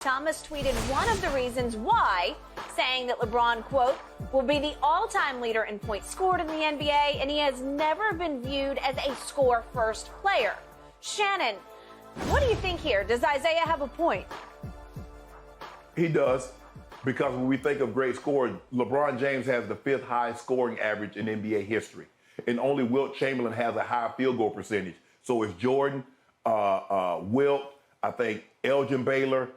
Thomas tweeted one of the reasons why, saying that LeBron, quote, will be the all-time leader in points scored in the NBA, and he has never been viewed as a score-first player. Shannon, what do you think here? Does Isiah have a point? He does, because when we think of great scoring, LeBron James has the 5th highest scoring average in NBA history, and only Wilt Chamberlain has a higher field goal percentage. So it's Jordan, Wilt, I think Elgin Baylor,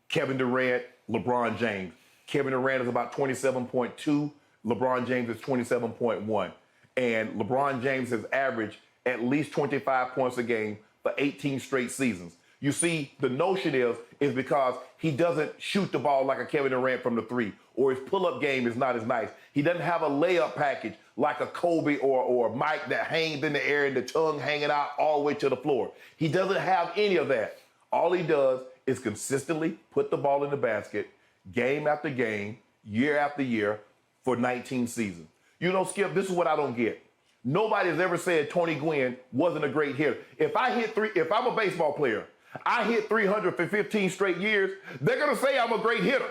Kevin Durant, LeBron James. Kevin Durant is about 27.2. LeBron James is 27.1. And LeBron James has averaged at least 25 points a game for 18 straight seasons. You see, the notion is because he doesn't shoot the ball like a Kevin Durant from the 3, or his pull-up game is not as nice. He doesn't have a layup package like a Kobe or Mike that hangs in the air and the tongue hanging out all the way to the floor. He doesn't have any of that. All he does is consistently put the ball in the basket, game after game, year after year, for 19 seasons. You know, Skip, this is what I don't get. Nobody's ever said Tony Gwynn wasn't a great hitter. If I'm a baseball player, I hit 300 for 15 straight years, they're going to say I'm a great hitter.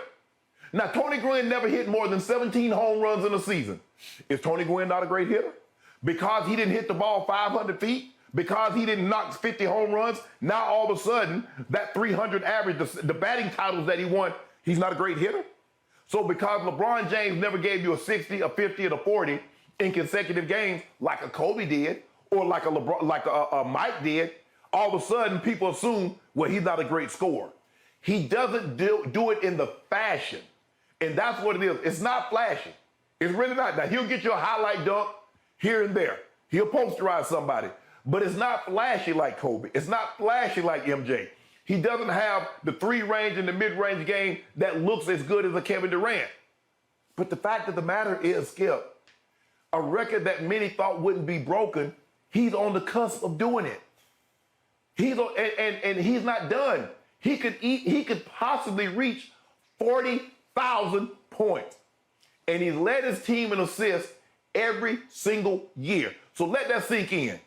Now, Tony Gwynn never hit more than 17 home runs in a season. Is Tony Gwynn not a great hitter? Because he didn't hit the ball 500 feet? Because he didn't knock 50 home runs, now all of a sudden, that 300 average, the batting titles that he won, he's not a great hitter? So because LeBron James never gave you a 60, a 50, and a 40 in consecutive games like a Kobe did, or like a Mike did, all of a sudden people assume, well, he's not a great scorer. He doesn't do it in the fashion. And that's what it is. It's not flashy. It's really not. Now, he'll get you a highlight dunk here and there. He'll posterize somebody. But it's not flashy like Kobe. It's not flashy like MJ. He doesn't have the 3-range and the mid-range game that looks as good as a Kevin Durant. But the fact of the matter is, Skip, a record that many thought wouldn't be broken, he's on the cusp of doing it. And he's not done. He could possibly reach 40,000 points. And he's led his team in assists every single year. So let that sink in.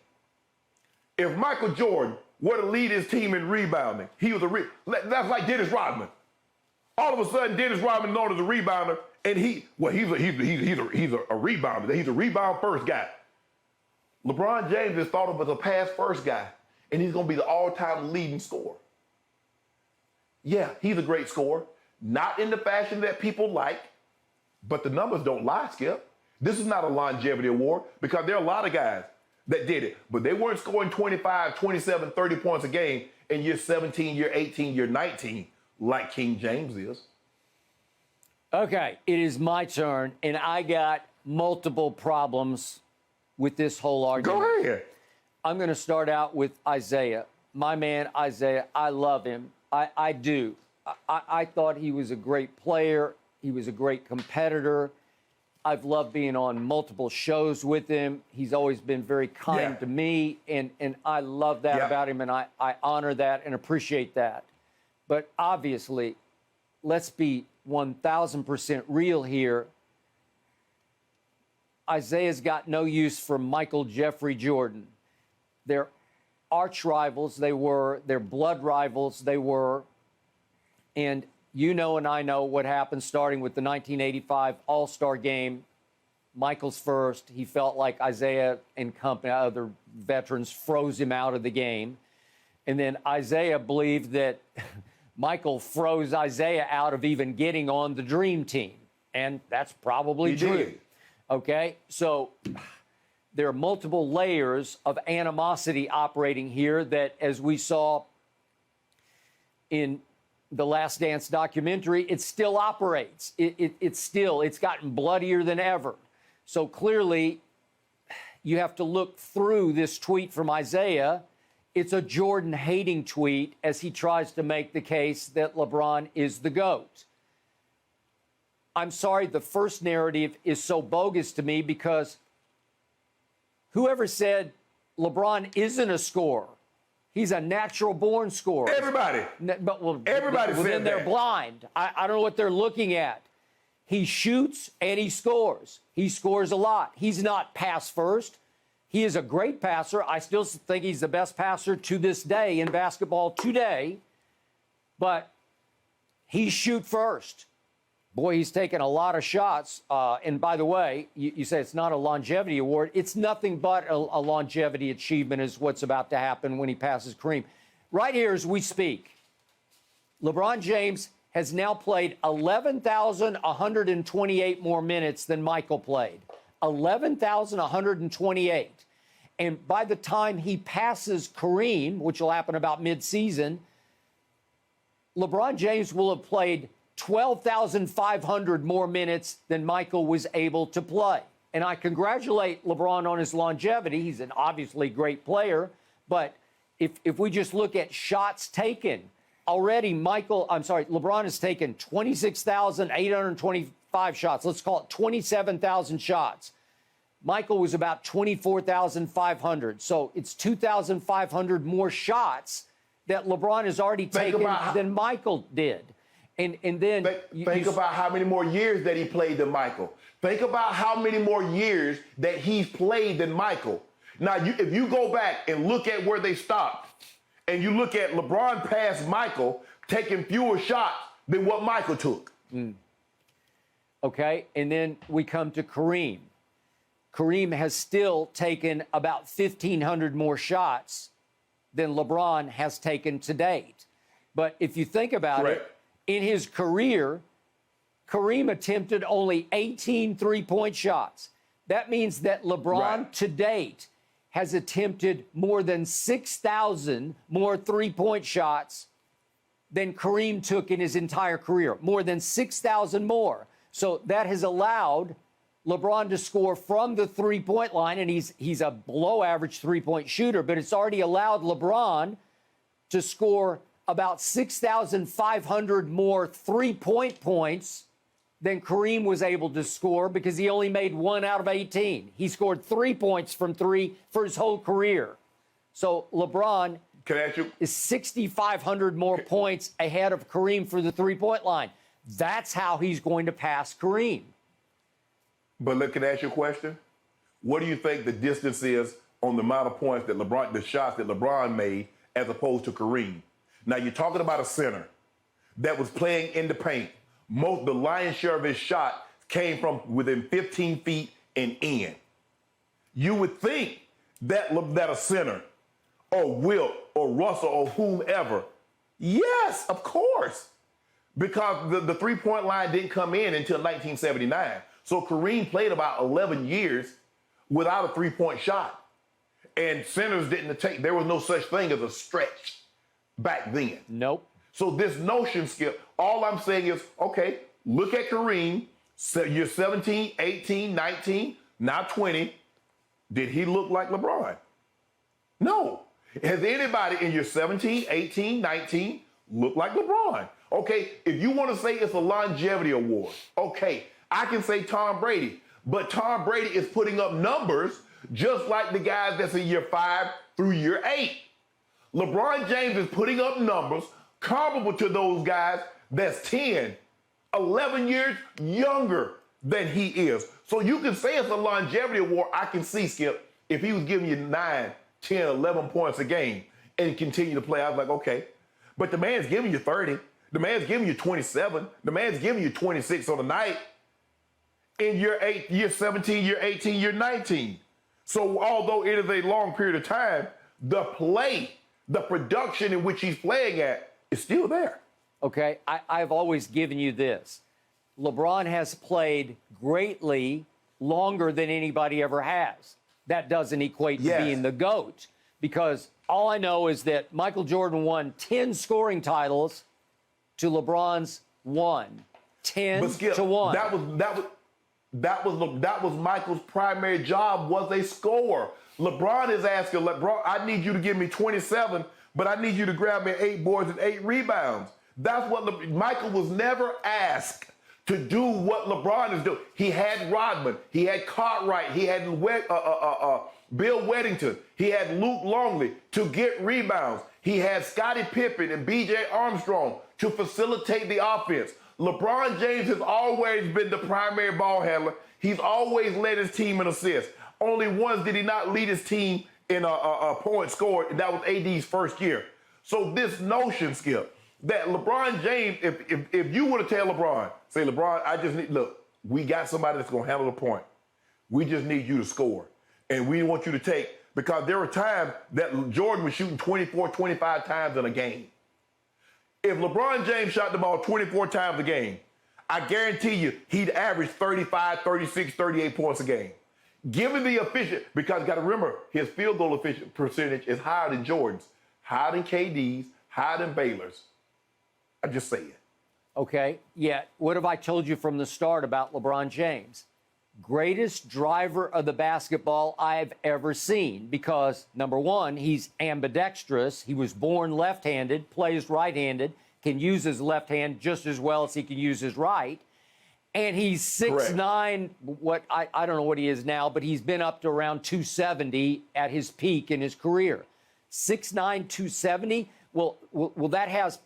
If Michael Jordan were to lead his team in rebounding, that's like Dennis Rodman. All of a sudden, Dennis Rodman is known as a rebounder, and he's a rebounder. He's a rebound first guy. LeBron James is thought of as a pass first guy, and he's going to be the all-time leading scorer. Yeah, he's a great scorer, not in the fashion that people like, but the numbers don't lie, Skip. This is not a longevity award, because there are a lot of guys that did it, but they weren't scoring 25, 27, 30 points a game in year 17, year 18, year 19, like King James is. Okay, it is my turn, and I got multiple problems with this whole argument. Go ahead. I'm going to start out with Isiah. My man, Isiah, I love him. I do. I thought he was a great player. He was a great competitor. I've loved being on multiple shows with him. He's always been very kind to me, and I love that about him, and I honor that and appreciate that. But obviously, let's be 1,000% real here. Isiah's got no use for Michael Jeffrey Jordan. They're arch rivals, they were. They're blood rivals, they were. And you know and I know what happened starting with the 1985 All-Star Game. Michael's first. He felt like Isiah and company, other veterans, froze him out of the game. And then Isiah believed that Michael froze Isiah out of even getting on the Dream Team. And that's probably true. Okay? So there are multiple layers of animosity operating here that, as we saw in the Last Dance documentary, it still operates. It's gotten bloodier than ever. So clearly, you have to look through this tweet from Isiah. It's a Jordan-hating tweet as he tries to make the case that LeBron is the GOAT. I'm sorry, the first narrative is so bogus to me because whoever said LeBron isn't a scorer, he's a natural-born scorer. Everybody. Everybody said then they're that. blind. I don't know what they're looking at. He shoots and he scores. He scores a lot. He's not pass first. He is a great passer. I still think he's the best passer to this day in basketball today. But he shoot first. Boy, he's taken a lot of shots. And by the way, you say it's not a longevity award. It's nothing but a longevity achievement is what's about to happen when he passes Kareem. Right here as we speak, LeBron James has now played 11,128 more minutes than Michael played. 11,128. And by the time he passes Kareem, which will happen about midseason, LeBron James will have played 12,500 more minutes than Michael was able to play. And I congratulate LeBron on his longevity. He's an obviously great player. But if we just look at shots taken, already LeBron has taken 26,825 shots. Let's call it 27,000 shots. Michael was about 24,500. So it's 2,500 more shots that LeBron has already taken than Michael did. And then think about how many more years that he played than Michael. Think about how many more years that he's played than Michael. Now, if you go back and look at where they stopped, and you look at LeBron past Michael taking fewer shots than what Michael took. Okay, and then we come to Kareem. Kareem has still taken about 1,500 more shots than LeBron has taken to date. But if you think about it, in his career, Kareem attempted only 18 three-point shots. That means that LeBron to date has attempted more than 6,000 more three-point shots than Kareem took in his entire career. More than 6,000 more. So that has allowed LeBron to score from the three-point line, and he's a below-average three-point shooter, but it's already allowed LeBron to score about 6,500 more three-point points than Kareem was able to score because he only made 1 out of 18. He scored 3 points from three for his whole career. So LeBron is 6,500 more points ahead of Kareem for the three-point line. That's how he's going to pass Kareem. But look, can I ask you a question? What do you think the distance is on the amount of points that the shots that LeBron made as opposed to Kareem? Now, you're talking about a center that was playing in the paint. The lion's share of his shot came from within 15 feet and in. You would think that a center or Wilt or Russell or whomever, yes, of course, because the three-point line didn't come in until 1979. So Kareem played about 11 years without a three-point shot. And centers didn't take, there was no such thing as a stretch back then. Nope. So this notion, Skip, all I'm saying is, okay, look at Kareem. So you're 17, 18, 19, now 20. Did he look like LeBron? No. Has anybody in your 17, 18, 19 looked like LeBron? Okay, if you want to say it's a longevity award, okay, I can say Tom Brady. But Tom Brady is putting up numbers just like the guys that's in year 5 through year 8. LeBron James is putting up numbers comparable to those guys that's 10, 11 years younger than he is. So you can say it's a longevity award. I can see, Skip, if he was giving you 9, 10, 11 points a game and continue to play, I was like, okay. But the man's giving you 30. The man's giving you 27. The man's giving you 26 on the night. In year 8, year 17, year 18, year 19. So although it is a long period of time, the play, the production in which he's playing at is still there. Okay, I've always given you this. LeBron has played greatly longer than anybody ever has. That doesn't equate to being the GOAT, because all I know is that Michael Jordan won 10 scoring titles to LeBron's 1. 10 but Skip, to 1. That was Michael's primary job, was a scorer. LeBron is asking, LeBron, I need you to give me 27, but I need you to grab me 8 boards and 8 rebounds. That's what Michael was never asked to do what LeBron is doing. He had Rodman, he had Cartwright, he had Bill Weddington, he had Luke Longley to get rebounds. He had Scottie Pippen and B.J. Armstrong to facilitate the offense. LeBron James has always been the primary ball handler. He's always led his team in assists. Only once did he not lead his team in a point scored, and that was AD's first year. So this notion, Skip, that LeBron James, if you were to tell LeBron, say, LeBron, I just need, look, we got somebody that's going to handle the point. We just need you to score. And we want you to take, because there were times that Jordan was shooting 24, 25 times in a game. If LeBron James shot the ball 24 times a game, I guarantee you he'd average 35, 36, 38 points a game. Given the efficient, because you got to remember, his field goal efficient percentage is higher than Jordan's, higher than KD's, higher than Baylor's. I'm just saying. Okay, yeah. What have I told you from the start about LeBron James? Greatest driver of the basketball I've ever seen because, number one, he's ambidextrous. He was born left-handed, plays right-handed, can use his left hand just as well as he can use his right. And he's 6'9", I don't know what he is now, but he's been up to around 270 at his peak in his career. 6'9", 270, well, that has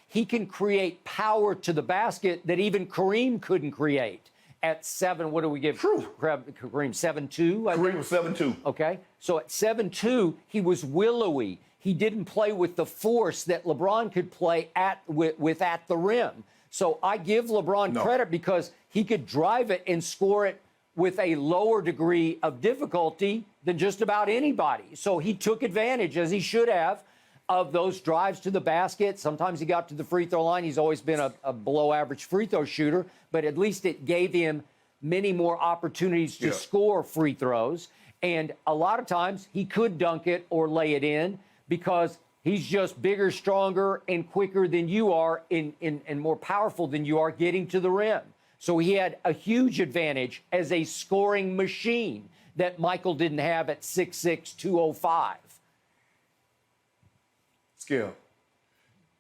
he can create power to the basket that even Kareem couldn't create. At 7, what do we give Kareem? 7'2"? Kareem was 7'2". Okay, so at 7'2", he was willowy. He didn't play with the force that LeBron could play with at the rim. So I give LeBron credit because he could drive it and score it with a lower degree of difficulty than just about anybody. So he took advantage, as he should have, of those drives to the basket. Sometimes he got to the free throw line. He's always been a below-average free throw shooter, but at least it gave him many more opportunities to score free throws. And a lot of times he could dunk it or lay it in because he's just bigger, stronger, and quicker than you are and more powerful than you are getting to the rim. So he had a huge advantage as a scoring machine that Michael didn't have at 6'6", 205. Skip,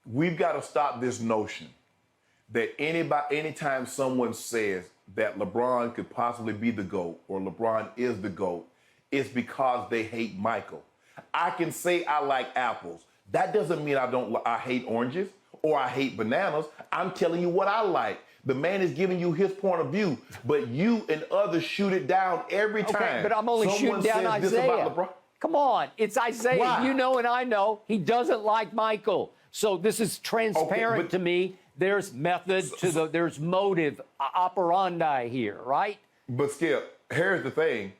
we've got to stop this notion that anytime someone says that LeBron could possibly be the GOAT or LeBron is the GOAT, it's because they hate Michael. I can say I like apples. That doesn't mean I hate oranges or I hate bananas. I'm telling you what I like. The man is giving you his point of view, but you and others shoot it down every time. Okay, but I'm only shooting down Isiah. Come on, it's Isiah. Why? You know and I know he doesn't like Michael. So this is transparent to me. There's method there's motive operandi here, right? But Skip, here's the thing.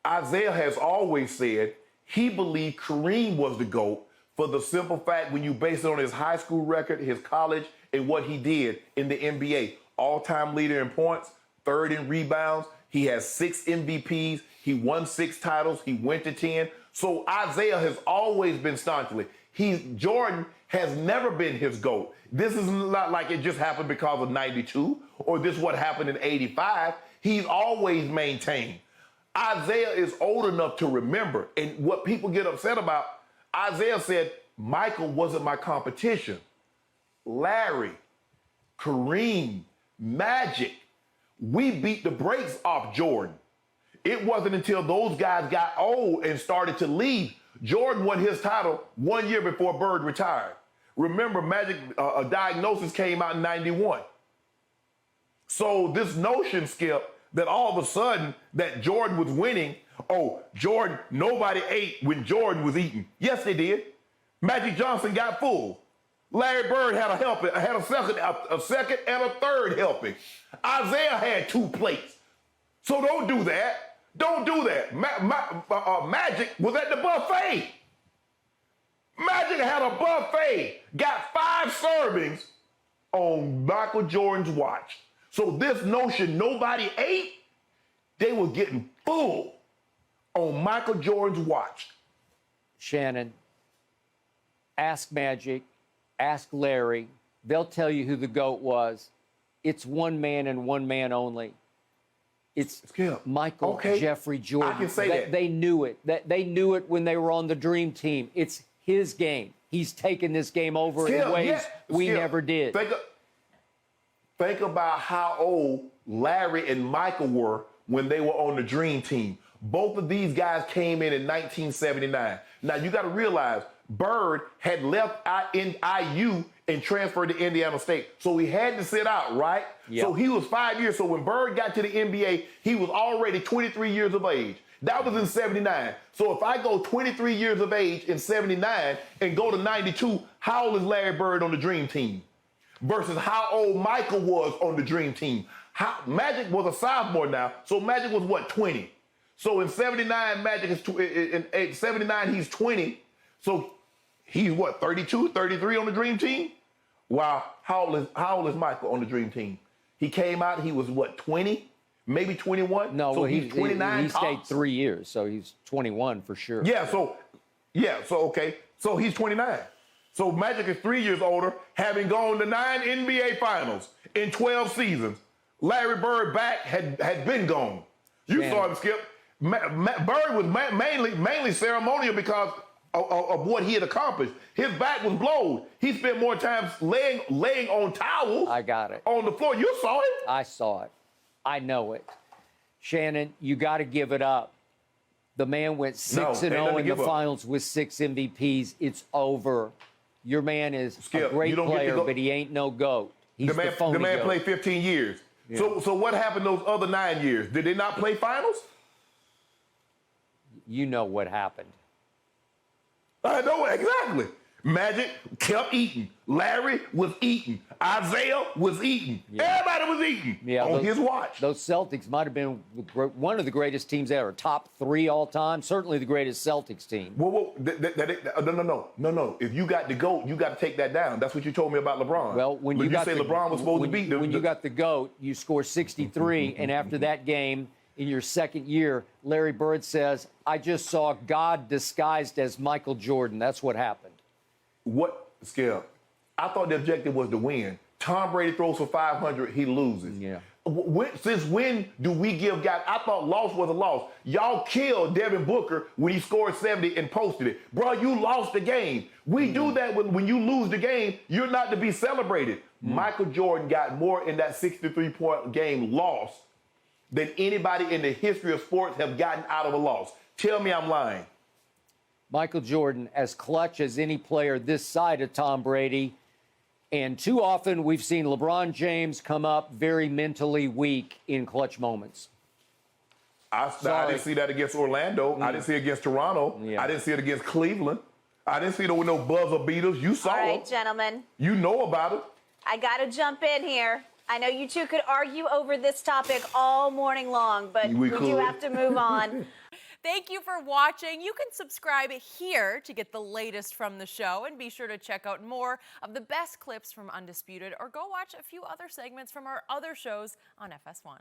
Isiah has always said he believed Kareem was the GOAT for the simple fact when you base it on his high school record, his college, and what he did in the NBA. All-time leader in points, third in rebounds. He has 6 MVPs. He won 6 titles. He went to 10. So Isiah has always been staunchly. Jordan has never been his GOAT. This is not like it just happened because of 92 or this what happened in 85. He's always maintained. Isiah is old enough to remember. And what people get upset about, Isiah said, Michael wasn't my competition. Larry, Kareem, Magic, we beat the brakes off Jordan. It wasn't until those guys got old and started to leave. Jordan won his title 1 year before Bird retired. Remember, Magic a diagnosis came out in 91. So this notion, Skip, that all of a sudden that Jordan was winning, Jordan, nobody ate when Jordan was eating. Yes, they did. Magic Johnson got full. Larry Bird had a second and a third helping. Isiah had 2 plates. So don't do that. Don't do that. Magic was at the buffet. Magic had a buffet, got 5 servings on Michael Jordan's watch. So this notion nobody ate, they were getting full on Michael Jordan's watch. Shannon, ask Magic, ask Larry. They'll tell you who the GOAT was. It's one man and one man only. It's Michael Jeffrey Jordan. I can say that. They knew it. They knew it when they were on the Dream Team. It's his game. He's taken this game over in ways we never did. Think about how old Larry and Michael were when they were on the Dream Team. Both of these guys came in 1979. Now, you got to realize Bird had left in IU and transferred to Indiana State. So he had to sit out, right? Yep. So he was 5 years. So when Bird got to the NBA, he was already 23 years of age. That was in 79. So if I go 23 years of age in 79 and go to 92, how old is Larry Bird on the Dream Team? Versus how old Michael was on the Dream Team. Magic was a sophomore now, so Magic was what, 20? So in 79, Magic is, in 79, he's 20. So he's what, 32, 33 on the Dream Team? Wow, how old is Michael on the Dream Team? He came out, he was what, 20? Maybe 21? No, so well, he's 29 he stayed tops. 3 years, so he's 21 for sure. So okay. So he's 29. So Magic is 3 years older, having gone to 9 NBA Finals in 12 seasons. Larry Bird back had been gone. You saw him, Skip. Bird was mainly ceremonial because of what he had accomplished. His back was blown. He spent more time laying on towels. I got it. On the floor. You saw it? I saw it. I know it. Shannon, you got to give it up. The man went 6-0 in the finals with 6 MVPs. It's over. Your man is a great player, but he ain't no GOAT. He's the phony man GOAT. played 15 years. Yeah. So what happened those other 9 years? Did they not play finals? You know what happened. I know exactly. Magic kept eating. Larry was eating. Isiah was eating. Yeah. Everybody was eating on his watch. Those Celtics might have been one of the greatest teams ever. Top 3 all time. Certainly the greatest Celtics team. No. If you got the GOAT, you got to take that down. That's what you told me about LeBron. Well, when you got say LeBron was supposed to beat them. When you got the GOAT, you score 63, and after that game, in your second year, Larry Bird says, I just saw God disguised as Michael Jordan. That's what happened. What, Skip? I thought the objective was to win. Tom Brady throws for 500, he loses. Yeah. Since when do we give guys? I thought loss was a loss. Y'all killed Devin Booker when he scored 70 and posted it. Bro, you lost the game. We do that when you lose the game, you're not to be celebrated. Michael Jordan got more in that 63-point game loss than anybody in the history of sports have gotten out of a loss. Tell me I'm lying. Michael Jordan, as clutch as any player this side of Tom Brady. And too often we've seen LeBron James come up very mentally weak in clutch moments. I didn't see that against Orlando. I didn't see it against Toronto. I didn't see it against Cleveland. I didn't see it with no buzzer beaters. You saw All right, them. gentlemen. You know about it. I got to jump in here. I know you two could argue over this topic all morning long, but we do have to move on. Thank you for watching. You can subscribe here to get the latest from the show, and be sure to check out more of the best clips from Undisputed, or go watch a few other segments from our other shows on FS1.